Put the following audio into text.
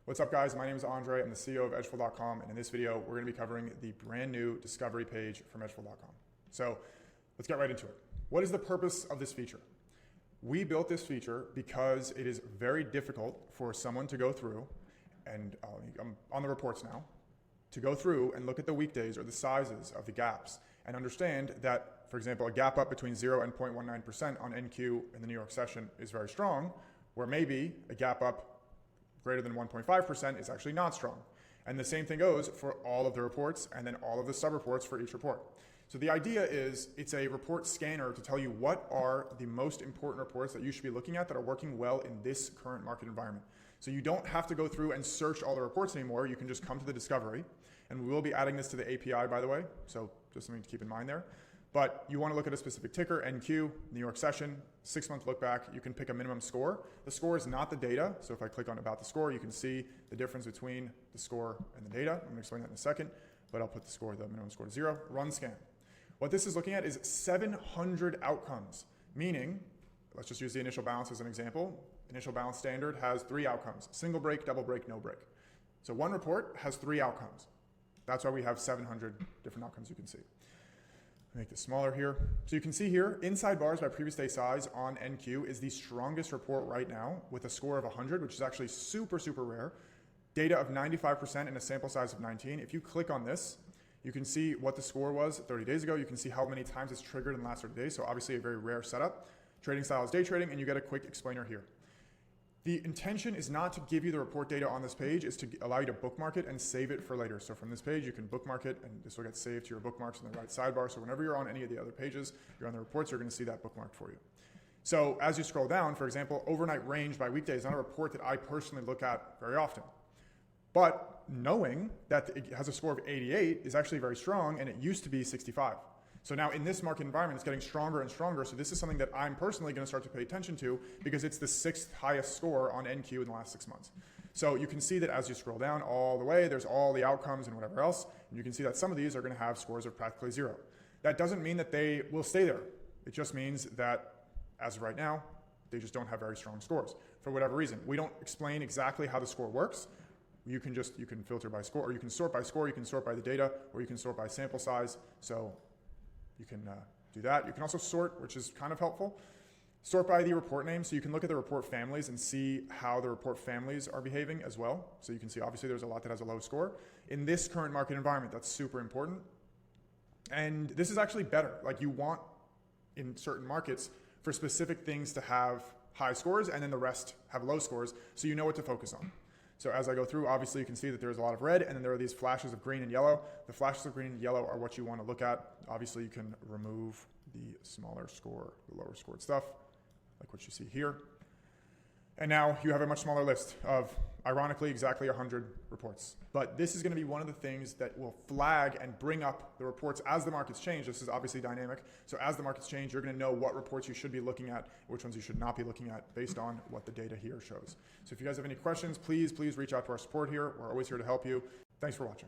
What's up guys, my name is André, I'm the CEO of edgeful.com, and in this video we're going to be covering the brand new discovery page from edgeful.com. So let's get right into it. What is the purpose of this feature? We built this feature because it is very difficult for someone to go through, and I'm on the reports now, to go through and look at the weekdays or the sizes of the gaps and understand that, for example, a gap up between 0 and 0.19% on NQ in the New York session is very strong, where maybe a gap up greater than 1.5% is actually not strong. And the same thing goes for all of the reports and then all of the sub-reports for each report. So the idea is it's a report scanner to tell you what are the most important reports that you should be looking at that are working well in this current market environment. So you don't have to go through and search all the reports anymore. You can just come to the discovery. And we will be adding this to the API, by the way, so just something to keep in mind there. But you want to look at a specific ticker, NQ, New York session, 6-month look back. You can pick a minimum score. The score is not the data. So if I click on about the score, you can see the difference between the score and the data. I'm going to explain that in a second, but I'll put the minimum score to 0. Run scan. What this is looking at is 700 outcomes, meaning, let's just use the initial balance as an example. Initial balance standard has 3 outcomes: single break, double break, no break. So one report has 3 outcomes. That's why we have 700 different outcomes you can see. Make this smaller here. So you can see here, inside bars by previous day size on NQ is the strongest report right now with a score of 100, which is actually super, super rare. Data of 95% and a sample size of 19. If you click on this, you can see what the score was 30 days ago. You can see how many times it's triggered in the last 30 days. So obviously a very rare setup. Trading style is day trading, and you get a quick explainer here. The intention is not to give you the report data on this page, it's to allow you to bookmark it and save it for later. So from this page, you can bookmark it, and this will get saved to your bookmarks in the right sidebar. So whenever you're on any of the other pages, you're on the reports, you're going to see that bookmarked for you. So as you scroll down, for example, overnight range by weekday is not a report that I personally look at very often. But knowing that it has a score of 88 is actually very strong, and it used to be 65. So now in this market environment, it's getting stronger and stronger. So this is something that I'm personally going to start to pay attention to because it's the 6th highest score on NQ in the last 6 months. So you can see that as you scroll down all the way, there's all the outcomes and whatever else. And you can see that some of these are going to have scores of practically 0. That doesn't mean that they will stay there. It just means that as of right now, they just don't have very strong scores for whatever reason. We don't explain exactly how the score works. You can filter by score, or you can sort by score, you can sort by the data, or you can sort by sample size. So you can do that. You can also sort, which is kind of helpful. Sort by the report name, so you can look at the report families and see how the report families are behaving as well. So you can see obviously there's a lot that has a low score. In this current market environment, that's super important. And this is actually better. Like you want, in certain markets, for specific things to have high scores and then the rest have low scores, so you know what to focus on. So as I go through, obviously you can see that there's a lot of red, and then there are these flashes of green and yellow. The flashes of green and yellow are what you want to look at. Obviously you can remove the smaller score, the lower scored stuff, like what you see here. And now you have a much smaller list of, ironically, exactly 100 reports. But this is going to be one of the things that will flag and bring up the reports as the markets change. This is obviously dynamic. So as the markets change, you're going to know what reports you should be looking at, which ones you should not be looking at based on what the data here shows. So if you guys have any questions, please reach out to our support here. We're always here to help you. Thanks for watching.